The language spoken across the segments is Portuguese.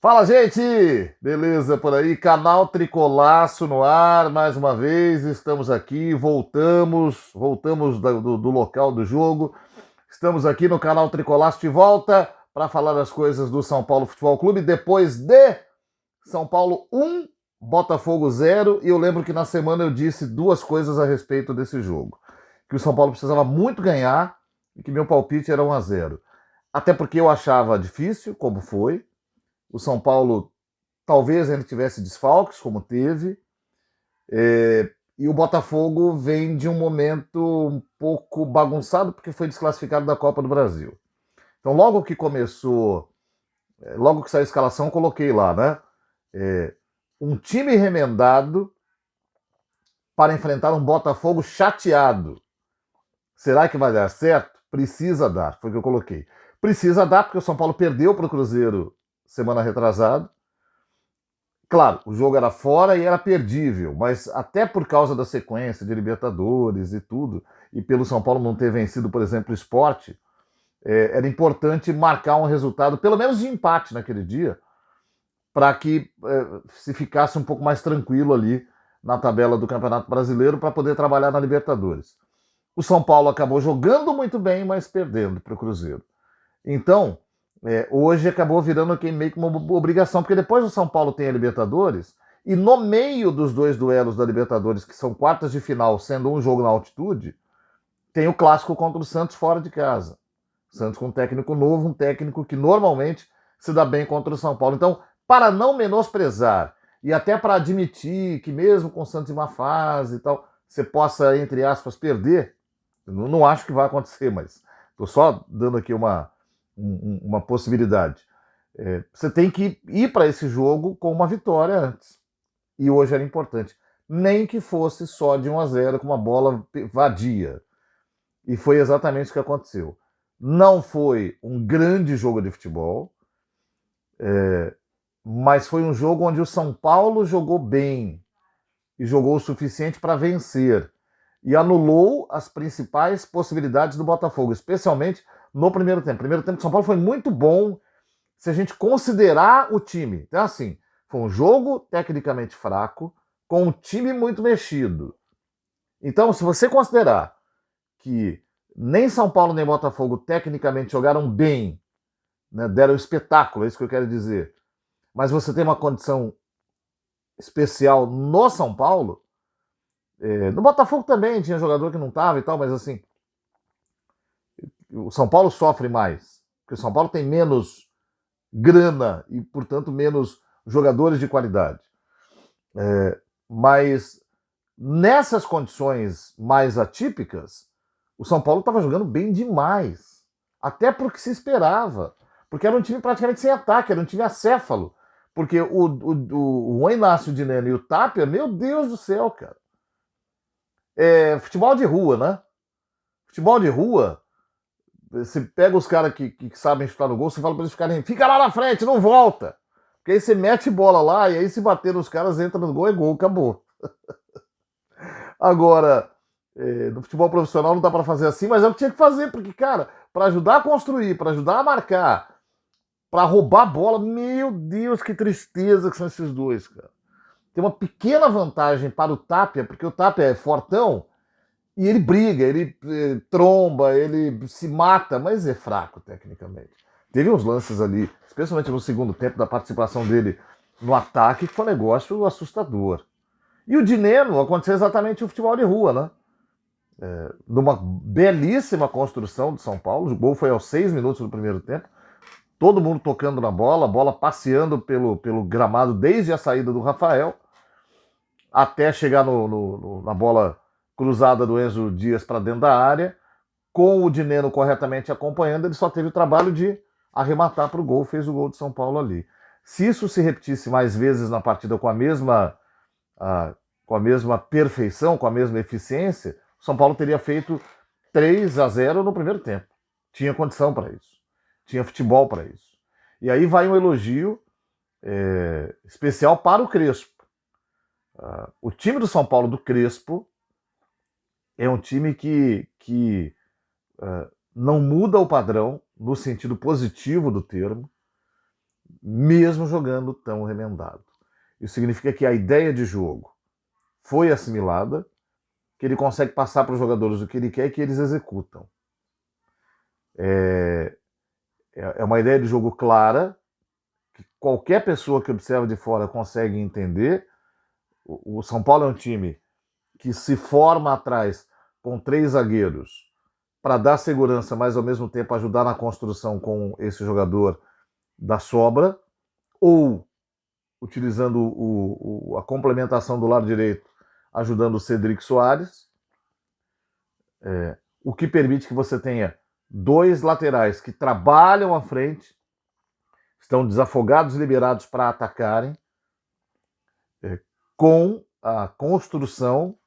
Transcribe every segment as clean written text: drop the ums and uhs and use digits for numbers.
Fala, gente! Beleza por aí? Canal Tricolaço no ar, mais uma vez, estamos aqui, voltamos do local do jogo, estamos aqui no canal Tricolaço de volta para falar das coisas do São Paulo Futebol Clube, depois de São Paulo 1, Botafogo 0, e eu lembro que na semana eu disse duas coisas a respeito desse jogo, que o São Paulo precisava muito ganhar e que meu palpite era 1-0. Até porque eu achava difícil, como foi. O São Paulo talvez ele tivesse desfalques, como teve, e o Botafogo vem de um momento um pouco bagunçado, porque foi desclassificado da Copa do Brasil. Então, logo que começou, logo que saiu a escalação, eu coloquei lá, né? Um time remendado para enfrentar um Botafogo chateado. Será que vai dar certo? Precisa dar, foi o que eu coloquei. Precisa dar, porque o São Paulo perdeu para o Cruzeiro semana retrasada. Claro, o jogo era fora e era perdível, mas até por causa da sequência de Libertadores e tudo, e pelo São Paulo não ter vencido, por exemplo, o Sport, era importante marcar um resultado, pelo menos de empate naquele dia, para que se ficasse um pouco mais tranquilo ali na tabela do Campeonato Brasileiro para poder trabalhar na Libertadores. O São Paulo acabou jogando muito bem, mas perdendo para o Cruzeiro. Então, hoje acabou virando meio que uma obrigação, porque depois o São Paulo tem a Libertadores, e no meio dos dois duelos da Libertadores, que são quartas de final, sendo um jogo na altitude, tem o clássico contra o Santos fora de casa. Santos com um técnico novo, um técnico que normalmente se dá bem contra o São Paulo. Então, para não menosprezar, e até para admitir que mesmo com o Santos em uma fase e tal, você possa, entre aspas, perder, não acho que vai acontecer, mas estou só dando aqui uma possibilidade. Você tem que ir para esse jogo com uma vitória antes. E hoje era importante. Nem que fosse só de 1-0 com uma bola vadia. E foi exatamente o que aconteceu. Não foi um grande jogo de futebol, mas foi um jogo onde o São Paulo jogou bem e jogou o suficiente para vencer. E anulou as principais possibilidades do Botafogo, especialmente no primeiro tempo. O primeiro tempo do São Paulo foi muito bom se a gente considerar o time. Então, assim, foi um jogo tecnicamente fraco, com um time muito mexido. Então, se você considerar que nem São Paulo nem Botafogo tecnicamente jogaram bem, né, deram espetáculo, é isso que eu quero dizer, mas você tem uma condição especial no São Paulo, no Botafogo também tinha jogador que não estava e tal, mas assim, o São Paulo sofre mais, porque o São Paulo tem menos grana e, portanto, menos jogadores de qualidade. Mas nessas condições mais atípicas, o São Paulo estava jogando bem demais. Até porque se esperava. Porque era um time praticamente sem ataque, era um time acéfalo. Porque o Juan Inácio de Nene e o Tapia, meu Deus do céu, cara. Futebol de rua, né? Futebol de rua, você pega os caras que sabem chutar no gol, você fala para eles ficarem, fica lá na frente, não volta. Porque aí você mete bola lá, e aí se bater nos caras, entra no gol, é gol, acabou. Agora, no futebol profissional não dá para fazer assim, mas é o que tinha que fazer, porque, cara, para ajudar a construir, para ajudar a marcar, para roubar a bola, meu Deus, que tristeza que são esses dois, cara. Tem uma pequena vantagem para o Tapia, porque o Tapia é fortão, e ele briga, ele tromba, ele se mata, mas é fraco tecnicamente. Teve uns lances ali, especialmente no segundo tempo, da participação dele no ataque, que foi um negócio assustador. E o Dineno aconteceu exatamente o futebol de rua, né? Numa belíssima construção do São Paulo, o gol foi aos 6 minutos do primeiro tempo, todo mundo tocando na bola, a bola passeando pelo gramado desde a saída do Rafael, até chegar na bola cruzada do Enzo Dias para dentro da área, com o Dineno corretamente acompanhando, ele só teve o trabalho de arrematar para o gol, fez o gol de São Paulo ali. Se isso se repetisse mais vezes na partida com a mesma perfeição, com a mesma eficiência, o São Paulo teria feito 3-0 no primeiro tempo. Tinha condição para isso. Tinha futebol para isso. E aí vai um elogio especial para o Crespo. O time do São Paulo do Crespo é um time que não muda o padrão no sentido positivo do termo. mesmo jogando tão remendado. Isso significa que a ideia de jogo foi assimilada, que ele consegue passar para os jogadores o que ele quer e que eles executam. É uma ideia de jogo clara, que qualquer pessoa que observa de fora consegue entender. O São Paulo é um time que se forma atrás com 3 zagueiros para dar segurança, mas ao mesmo tempo ajudar na construção com esse jogador da sobra, ou utilizando a complementação do lado direito, ajudando o Cedric Soares, o que permite que você tenha 2 laterais que trabalham à frente, estão desafogados e liberados para atacarem, com a construção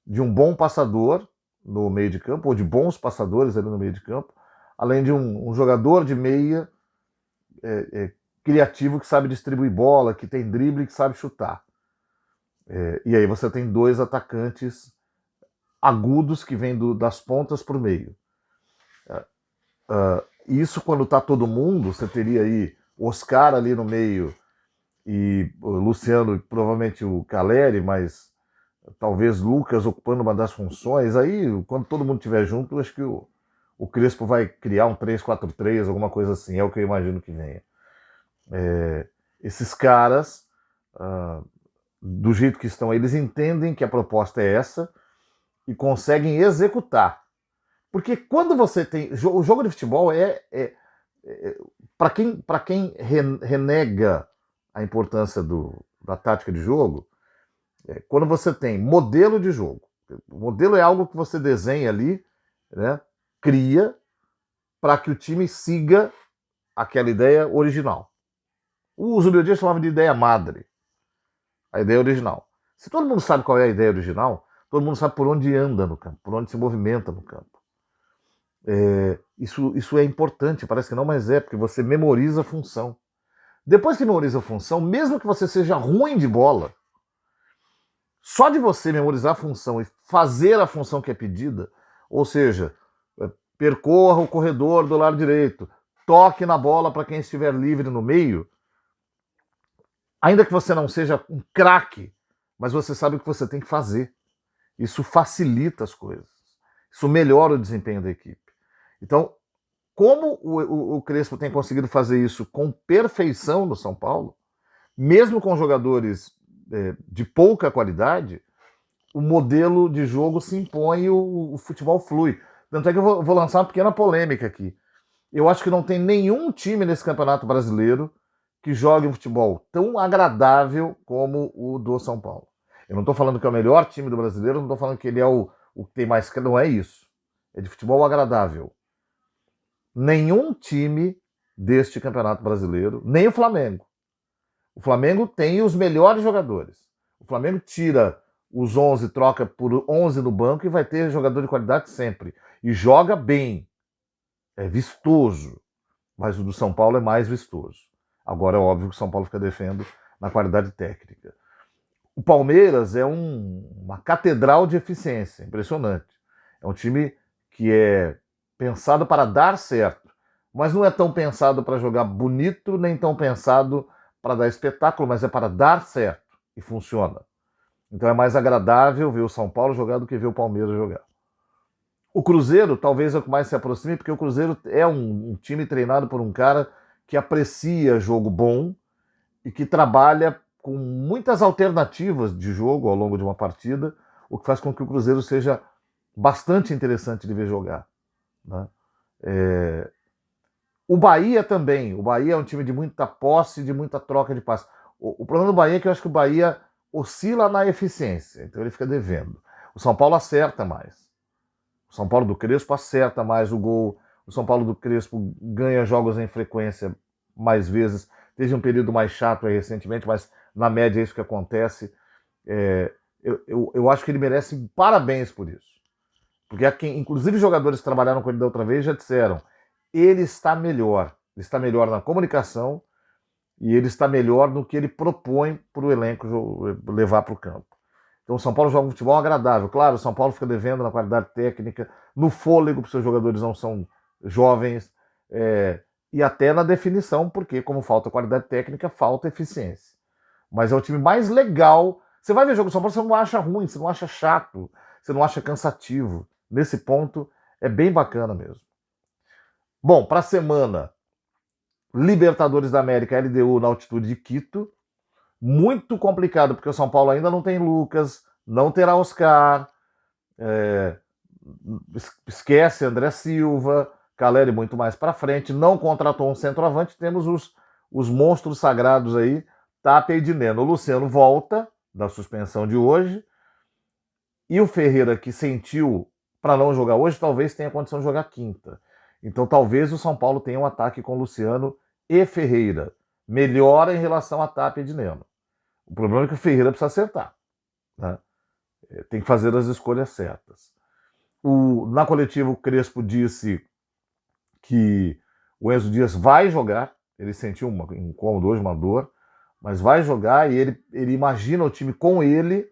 de um bom passador no meio de campo, ou de bons passadores ali no meio de campo, além de um jogador de meia criativo que sabe distribuir bola, que tem drible, que sabe chutar. E aí você tem 2 atacantes agudos que vêm das pontas para o meio. Isso quando está todo mundo, você teria aí Oscar ali no meio e o Luciano, provavelmente o Caleri, mas talvez Lucas ocupando uma das funções. Aí, quando todo mundo estiver junto, acho que o Crespo vai criar um 3-4-3, alguma coisa assim, é o que eu imagino que venha. Esses caras, do jeito que estão, eles entendem que a proposta é essa e conseguem executar. Porque quando você tem... O jogo de futebol para quem renega a importância da tática de jogo, quando você tem modelo de jogo. O modelo é algo que você desenha ali, né, cria, para que o time siga aquela ideia original. O Zubir Dias chamava de ideia madre, a ideia original. Se todo mundo sabe qual é a ideia original, todo mundo sabe por onde anda no campo, por onde se movimenta no campo. Isso é importante, parece que não, mas porque você memoriza a função. Depois que memoriza a função, mesmo que você seja ruim de bola, só de você memorizar a função e fazer a função que é pedida, ou seja, percorra o corredor do lado direito, toque na bola para quem estiver livre no meio, ainda que você não seja um craque, mas você sabe o que você tem que fazer. Isso facilita as coisas. Isso melhora o desempenho da equipe. Então, como o Crespo tem conseguido fazer isso com perfeição no São Paulo, mesmo com jogadores de pouca qualidade, o modelo de jogo se impõe e o futebol flui. Tanto é que eu vou lançar uma pequena polêmica aqui. Eu acho que não tem nenhum time nesse Campeonato Brasileiro que jogue um futebol tão agradável como o do São Paulo. Eu não estou falando que é o melhor time do brasileiro, não estou falando que ele é o que tem mais... Não é isso. É de futebol agradável. Nenhum time deste Campeonato Brasileiro, nem o Flamengo. O Flamengo tem os melhores jogadores. O Flamengo tira os 11, troca por 11 no banco e vai ter jogador de qualidade sempre. E joga bem. É vistoso. Mas o do São Paulo é mais vistoso. Agora é óbvio que o São Paulo fica defendendo na qualidade técnica. O Palmeiras é uma catedral de eficiência. Impressionante. É um time que é pensado para dar certo. Mas não é tão pensado para jogar bonito, nem tão pensado para dar espetáculo, mas é para dar certo. E funciona. Então é mais agradável ver o São Paulo jogar do que ver o Palmeiras jogar. O Cruzeiro talvez é o que mais se aproxime, porque o Cruzeiro é um time treinado por um cara que aprecia jogo bom e que trabalha com muitas alternativas de jogo ao longo de uma partida, o que faz com que o Cruzeiro seja bastante interessante de ver jogar. Né? O Bahia também. O Bahia é um time de muita posse, de muita troca de passe. O problema do Bahia é que eu acho que o Bahia oscila na eficiência, então ele fica devendo. O São Paulo acerta mais. O São Paulo do Crespo acerta mais o gol. O São Paulo do Crespo ganha jogos em frequência mais vezes. Teve um período mais chato aí recentemente, mas na média é isso que acontece. Eu acho que ele merece parabéns por isso. Porque inclusive jogadores que trabalharam com ele da outra vez já disseram, ele está melhor. Ele está melhor na comunicação e ele está melhor no que ele propõe para o elenco levar para o campo. Então o São Paulo joga um futebol agradável. Claro, o São Paulo fica devendo na qualidade técnica, no fôlego, porque seus jogadores não são jovens, e até na definição, porque como falta qualidade técnica, falta eficiência. Mas é o time mais legal. Você vai ver jogo do São Paulo, você não acha ruim, você não acha chato, você não acha cansativo. Nesse ponto, é bem bacana mesmo. Bom, para a semana, Libertadores da América, LDU na altitude de Quito. Muito complicado, porque o São Paulo ainda não tem Lucas, não terá Oscar, esquece André Silva, Caleri muito mais para frente, não contratou um centroavante, temos os monstros sagrados aí, Tapia e Dineno. O Luciano volta da suspensão de hoje, e o Ferreira, que sentiu para não jogar hoje, talvez tenha condição de jogar quinta. Então talvez o São Paulo tenha um ataque com Luciano e Ferreira. Melhora em relação a Tapia e Dineno. O problema é que o Ferreira precisa acertar. Né? Tem que fazer as escolhas certas. Na coletiva, o Crespo disse que o Enzo Dias vai jogar. Ele sentiu um incômodo hoje, uma dor, mas vai jogar e ele imagina o time com ele.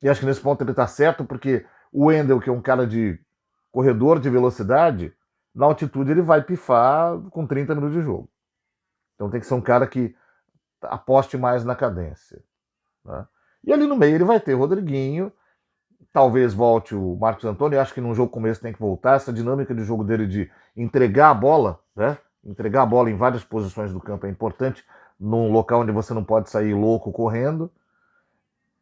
E acho que nesse ponto ele está certo, porque o Wendel, que é um cara de corredor de velocidade, na altitude ele vai pifar com 30 minutos de jogo. Então tem que ser um cara que aposte mais na cadência. Né? E ali no meio ele vai ter o Rodriguinho, talvez volte o Marcos Antônio, eu acho que num jogo começo tem que voltar, essa dinâmica de jogo dele de entregar a bola, né? Entregar a bola em várias posições do campo é importante, num local onde você não pode sair louco correndo.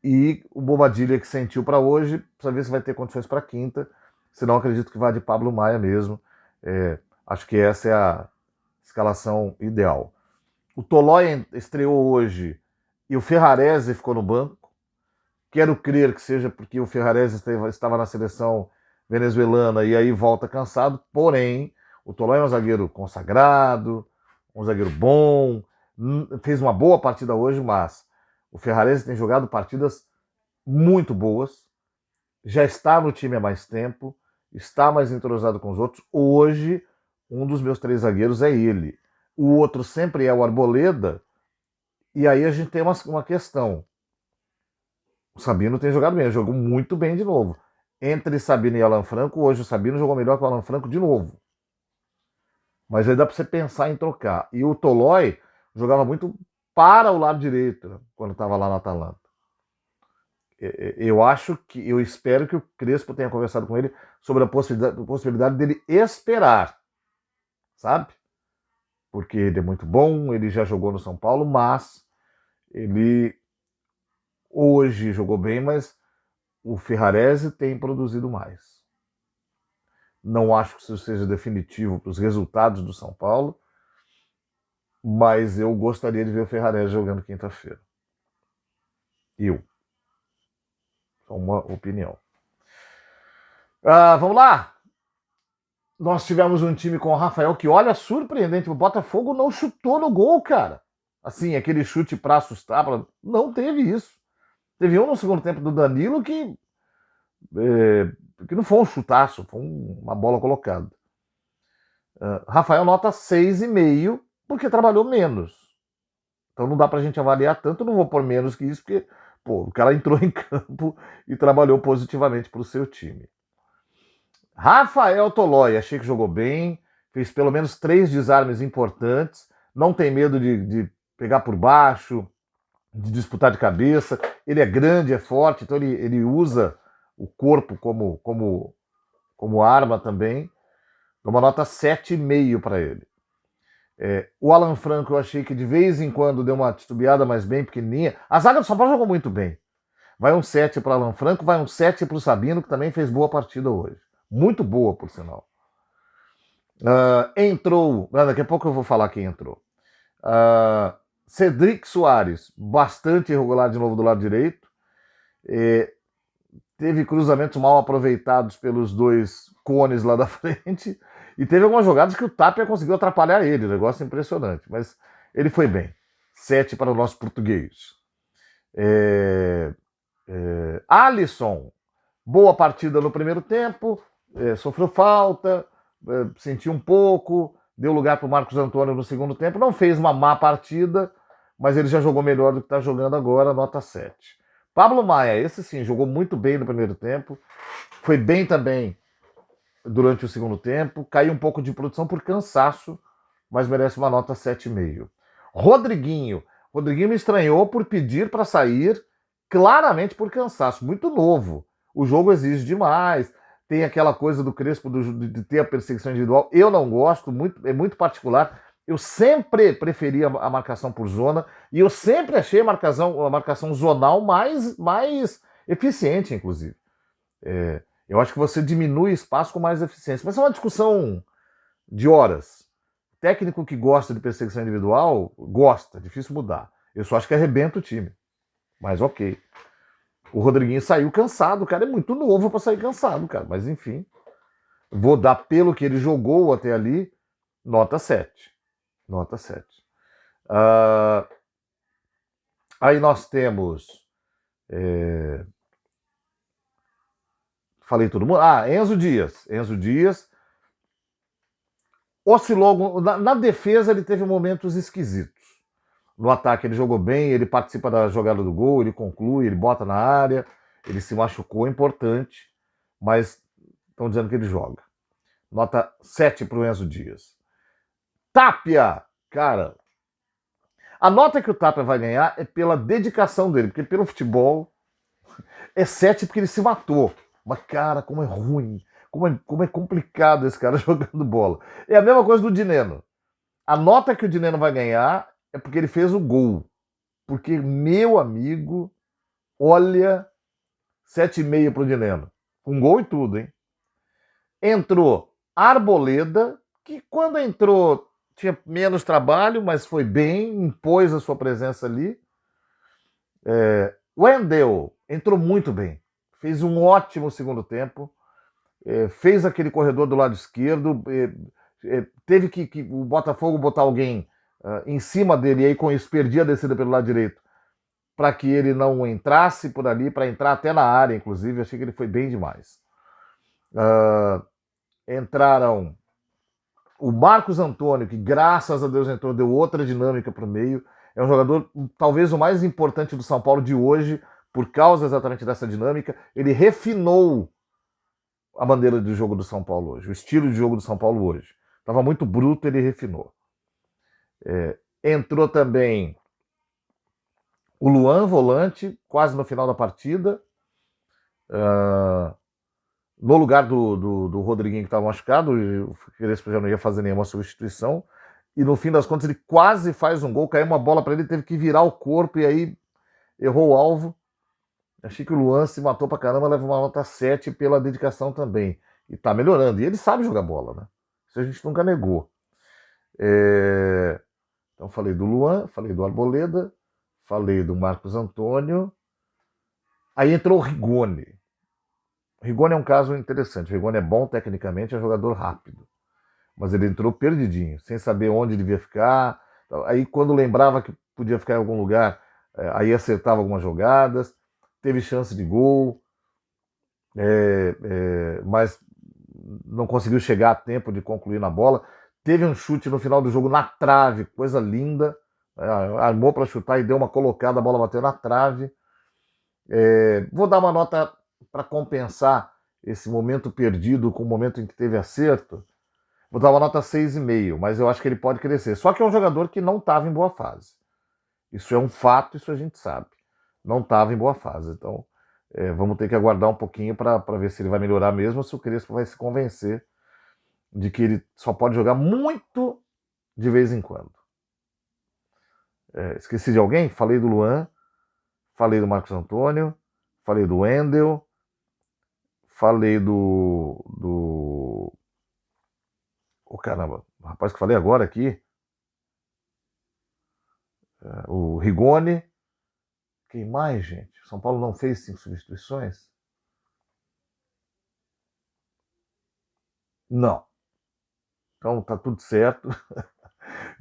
E o Bobadilha que sentiu para hoje, precisa ver se vai ter condições para quinta, senão acredito que vai de Pablo Maia mesmo. Acho que essa é a escalação ideal. O Tolói estreou hoje e o Ferrarese ficou no banco. Quero crer que seja porque o Ferrarese estava na seleção venezuelana e aí volta cansado, porém, o Tolói é um zagueiro consagrado, um zagueiro bom, fez uma boa partida hoje, mas o Ferrarese tem jogado partidas muito boas, já está no time há mais tempo, está mais entrosado com os outros. Hoje, um dos meus 3 zagueiros é ele. O outro sempre é o Arboleda, e aí a gente tem uma questão. O Sabino tem jogado bem, jogou muito bem de novo. Entre Sabino e Alan Franco, hoje o Sabino jogou melhor que o Alan Franco de novo. Mas aí dá para você pensar em trocar. E o Tolói jogava muito para o lado direito, né, quando estava lá no Atalanta. Eu espero que o Crespo tenha conversado com ele sobre a possibilidade dele esperar, sabe? Porque ele é muito bom, ele já jogou no São Paulo, mas ele hoje jogou bem, mas o Ferrarese tem produzido mais. Não acho que isso seja definitivo para os resultados do São Paulo, mas eu gostaria de ver o Ferrarese jogando quinta-feira. Só uma opinião. Vamos lá? Nós tivemos um time com o Rafael que, olha, surpreendente. O Botafogo não chutou no gol, cara. Assim, aquele chute para assustar. Não teve isso. Teve um no segundo tempo do Danilo que não foi um chutaço, foi uma bola colocada. Rafael nota 6,5 porque trabalhou menos. Então não dá pra gente avaliar tanto, não vou pôr menos que isso, porque o cara entrou em campo e trabalhou positivamente pro seu time. Rafael Tolói, achei que jogou bem, fez pelo menos 3 desarmes importantes, não tem medo de pegar por baixo, de disputar de cabeça, ele é grande, é forte, então ele usa o corpo como arma também. Uma nota 7,5 para ele. O Alan Franco eu achei que de vez em quando deu uma titubeada, mas bem pequenininha. A zaga do São Paulo jogou muito bem. Vai um 7 para o Alan Franco, vai um 7 para o Sabino, que também fez boa partida hoje. Muito boa, por sinal. Entrou, daqui a pouco eu vou falar quem entrou. Cedric Soares, bastante irregular de novo do lado direito. Teve cruzamentos mal aproveitados pelos 2 cones lá da frente. E teve algumas jogadas que o Tapia conseguiu atrapalhar ele. Negócio impressionante. Mas ele foi bem. 7 para o nosso português. Alisson, boa partida no primeiro tempo. Sofreu falta. Sentiu um pouco. Deu lugar para o Marcos Antônio no segundo tempo. Não fez uma má partida, mas ele já jogou melhor do que está jogando agora. Nota 7. Pablo Maia, esse sim, jogou muito bem no primeiro tempo. Foi bem também durante o segundo tempo. Caiu um pouco de produção por cansaço. mas merece uma nota 7,5. Rodriguinho. Rodriguinho me estranhou por pedir para sair, claramente por cansaço. Muito novo. O jogo exige demais. Tem aquela coisa do Crespo de ter a perseguição individual. Eu não gosto, é muito particular. Eu sempre preferi a marcação por zona e eu sempre achei a marcação zonal mais eficiente, inclusive. Eu acho que você diminui espaço com mais eficiência. Mas é uma discussão de horas. Técnico que gosta de perseguição individual, gosta, difícil mudar. Eu só acho que arrebenta o time. Mas ok. O Rodriguinho saiu cansado, o cara é muito novo para sair cansado, cara. Mas enfim, vou dar pelo que ele jogou até ali, nota 7. Nota 7. Aí nós temos. Falei todo mundo. Enzo Dias. Enzo Dias oscilou. Na defesa ele teve momentos esquisitos. No ataque ele jogou bem, ele participa da jogada do gol, ele conclui, ele bota na área, ele se machucou, importante, mas estão dizendo que ele joga. Nota 7 para o Enzo Dias. Tapia, cara, a nota que o Tapia vai ganhar é pela dedicação dele, porque pelo futebol é 7 porque ele se matou. Mas, cara, como é ruim, como é complicado esse cara jogando bola. É a mesma coisa do Dineno. A nota que o Dineno vai ganhar é porque ele fez o gol. Porque, meu amigo, olha, 7,5 pro Dineno. Com gol e tudo, hein? Entrou Arboleda, que quando entrou tinha menos trabalho, mas foi bem, impôs a sua presença ali. Wendel entrou muito bem. Fez um ótimo segundo tempo. Fez aquele corredor do lado esquerdo. Teve que o Botafogo botar alguém em cima dele e aí com isso perdia a descida pelo lado direito para que ele não entrasse por ali, para entrar até na área, inclusive. Achei que ele foi bem demais. Entraram o Marcos Antônio, que graças a Deus entrou, deu outra dinâmica para o meio. É um jogador, talvez o mais importante do São Paulo de hoje, por causa exatamente dessa dinâmica. Ele refinou a bandeira de jogo do São Paulo hoje, o estilo de jogo do São Paulo hoje. Estava muito bruto, ele refinou. Entrou também o Luan, volante, quase no final da partida. No lugar do Rodriguinho que estava machucado, o Crespo já não ia fazer nenhuma substituição. E no fim das contas ele quase faz um gol, caiu uma bola para ele, teve que virar o corpo e aí errou o alvo. Achei que o Luan se matou pra caramba, leva uma nota 7 pela dedicação também. E tá melhorando. E ele sabe jogar bola, né? Isso a gente nunca negou. Então falei do Luan, falei do Arboleda, falei do Marcos Antônio. Aí entrou o Rigoni. O Rigoni é um caso interessante. O Rigoni é bom tecnicamente, é um jogador rápido. Mas ele entrou perdidinho, sem saber onde devia ficar. Aí quando lembrava que podia ficar em algum lugar, aí acertava algumas jogadas. Teve chance de gol, mas não conseguiu chegar a tempo de concluir na bola. Teve um chute no final do jogo na trave, coisa linda. Armou para chutar e deu uma colocada, a bola bateu na trave. Vou dar uma nota para compensar esse momento perdido com o momento em que teve acerto. Vou dar uma nota 6,5, mas eu acho que ele pode crescer. Só que é um jogador que não estava em boa fase. Isso é um fato, isso a gente sabe. Não estava em boa fase. Então, vamos ter que aguardar um pouquinho para ver se ele vai melhorar mesmo ou se o Crespo vai se convencer de que ele só pode jogar muito de vez em quando. Esqueci de alguém? Falei do Luan, falei do Marcos Antônio, falei do Wendel, falei do... Oh, caramba, o rapaz que falei agora aqui, o Rigoni. Quem mais, gente? São Paulo não fez 5 substituições? Não. Então tá tudo certo.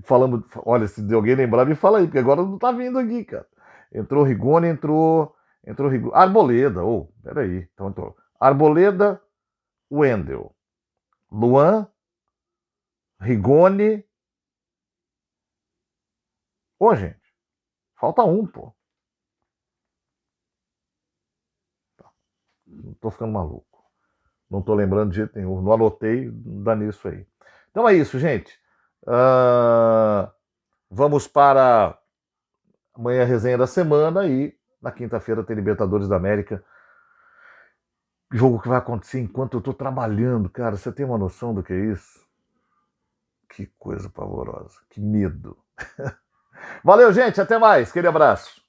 Falamos, olha, se de alguém lembrar, me fala aí, porque agora não tá vindo aqui, cara. Entrou Rigoni, entrou Rigoni. Arboleda, peraí. Então entrou Arboleda, Wendel, Luan, Rigoni. Gente, falta um, pô. Não tô ficando maluco. Não tô lembrando de jeito nenhum. Não anotei, dá nisso aí. Então é isso, gente. Ah, vamos para amanhã a resenha da semana e na quinta-feira tem Libertadores da América. Jogo que vai acontecer enquanto eu tô trabalhando, cara. Você tem uma noção do que é isso? Que coisa pavorosa, que medo. Valeu, gente, até mais. Aquele abraço.